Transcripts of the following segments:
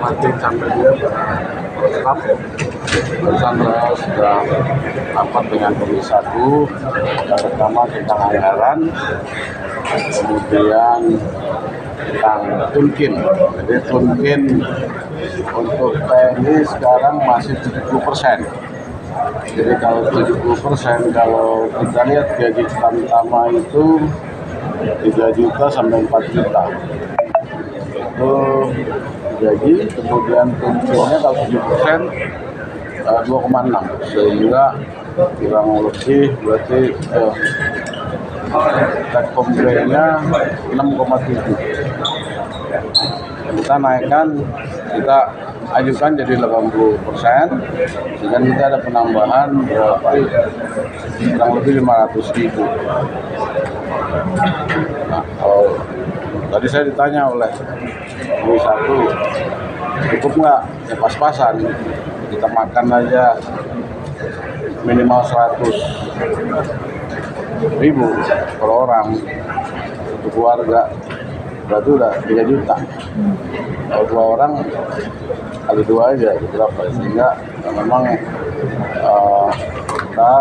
nanti sampai dia lengkap. Barusan saya sudah rapat dengan Komisi 1 yang pertama tentang anggaran, kemudian tentang tunkin. Jadi tunkin untuk TNI sekarang masih 70%. Jadi kalau 70%, kalau kita lihat gaji pertama itu 3 juta sampai 4 juta. Itu gaji, kemudian tunkinnya kalau 7% 2,6, sehingga kurang lebih berarti take home pay-nya 6,7. Kita naikkan, kita ajukan jadi 80%, dan kita ada penambahan kurang lebih 500.000. Nah, kalau tadi saya ditanya oleh Komisi 1, cukup nggak? Ya pas-pasan, kita makan aja minimal 100.000 per orang untuk keluarga, berarti udah 3 juta. Kalau 2 orang kali 2 aja berapa, sehingga memang kita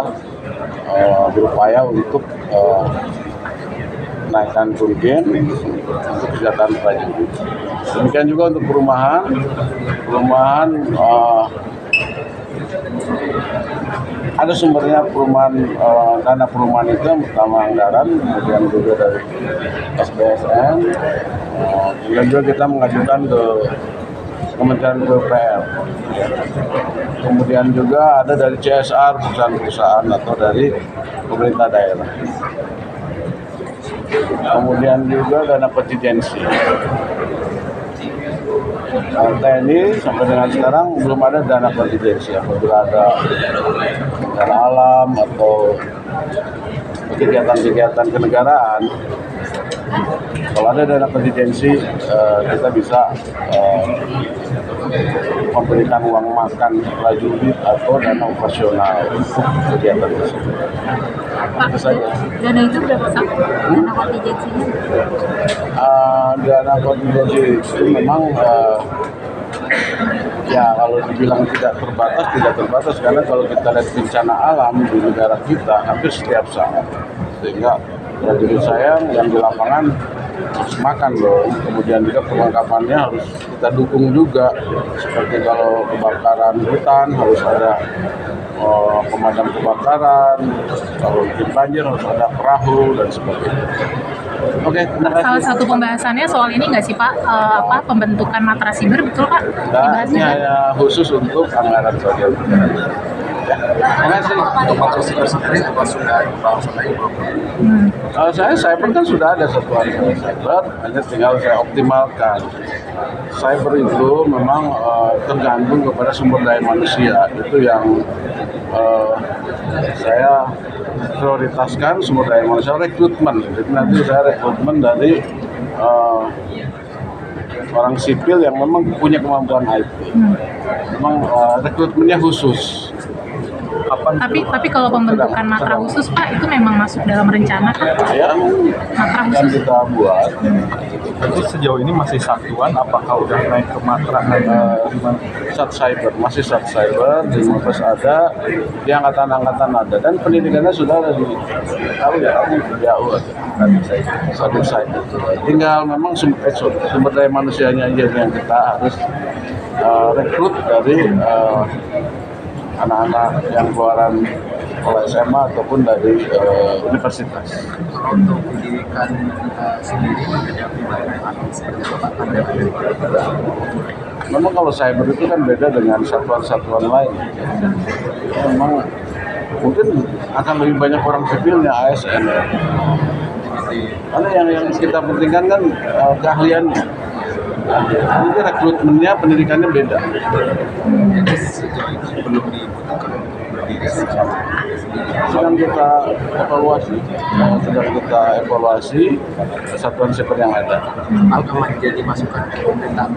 berupaya untuk naikkan tunkin untuk kesejahteraan prajurit. Demikian juga untuk perumahan ada sumbernya dana perumahan itu yang pertama anggaran, kemudian juga dari SBSN, kemudian juga kita mengajukan ke Kementerian PUPR, kemudian juga ada dari CSR, perusahaan-perusahaan atau dari pemerintah daerah, kemudian juga dana kontingensi. TNI sampai dengan sekarang belum ada dana kontingensi. Apabila ada bencana alam atau kegiatan-kegiatan kenegaraan, kalau ada dana kontingensi, kita bisa memberikan uang makan prajurit atau dana operasional untuk kegiatan tersebut. Itu saja. Dana itu berapa Pak? Dana kontingensinya? Dana kontingensi itu memang ya kalau dibilang tidak terbatas, karena kalau kita lihat bencana alam di negara kita hampir setiap saat, sehingga prajurit saya yang di lapangan harus makan dong. Kemudian juga perlengkapannya harus kita dukung juga, seperti kalau kebakaran hutan harus ada pemadam kebakaran, kalau bikin banjir harus ada perahu dan sebagainya. Oke, salah satu pembahasannya soal ini nggak sih Pak, pembentukan matra siber, betul Pak? Nah, ini hanya khusus untuk anggaran saja. Terima kasih. Untuk matra siber sendiri sudah cyber kan sudah ada satuan cyber, hanya tinggal saya optimalkan. Cyber itu memang tergantung kepada sumber daya manusia, itu yang saya prioritaskan, sumber daya manusia, rekrutmen. Jadi nanti saya rekrutmen dari orang sipil yang memang punya kemampuan IT. Memang rekrutmennya khusus. Tapi kalau pembentukan matra khusus Pak, itu memang masuk dalam rencana kan? Ya, matra kan khusus kita buat. Tapi sejauh ini masih satuan, apakah udah naik ke matra? Sat cyber, masih sat cyber, di Mabes ada, di angkatan-angkatan ada, dan pendidikannya sudah ada di DAU satu cyber. Tinggal memang sumber daya manusianya aja yang kita harus rekrut dari anak-anak yang keluaran sekolah SMA ataupun dari universitas. Untuk pendidikan sendiri memang kalau cyber itu kan beda dengan satuan-satuan lain. Memang mungkin akan lebih banyak orang sipilnya, ASN. Karena yang kita pentingkan kan keahliannya. Nanti rekrutmennya, pendidikannya beda. Belum dibutuhkan berdiri Sedang kita evaluasi satuan cyber yang ada. Apakah jadi masukan pemerintah?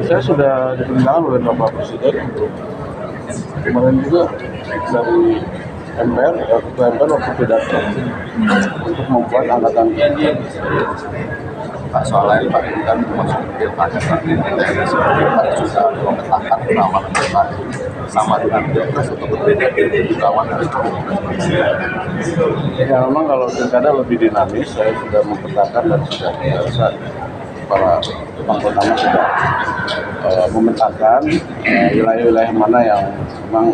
Saya sudah diperintahkan oleh Bapak Presiden untuk kemarin juga dari MPR, ketua MPR waktu pidato untuk membuat angkatan Pak, soal lain Pak, ini kan masuk pilkada saat ini daerah seperti Pak juga memetakan kerawanan Pak sama dengan pilpres untuk berbeda dari kerawanan Ya memang kalau pilkada lebih dinamis, saya sudah memetakan dan sudah biasa para pemangku nama sudah memetakan wilayah-wilayah mana yang memang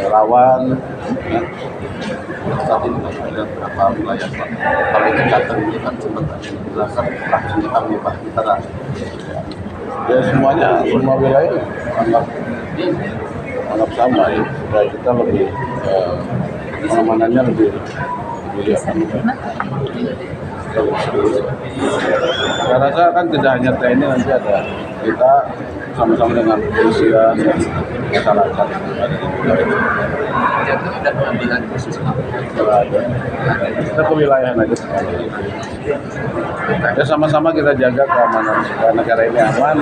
rawan. Ya. saat ini Pak, ada beberapa wilayah Pak. Kalau itu Jateng ini kan sempat dijelaskan fraksi hitam nih Pak, kita kan Ya semuanya, semua wilayah anggap sama ya. Supaya kita lebih pengamanannya lebih apa namanya, saya rasa kan tidak hanya TNI, nanti ada kita sama-sama dengan polisi dan masyarakat. Jateng ada pengambilan khusus Pak. Kita ke wilayah aja semuanya. Ya sama-sama kita jaga keamanan supaya negara ini aman,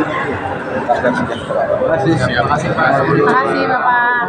rakyat sejahtera. Terima kasih. Terima kasih Pak. Terima kasih Bapak.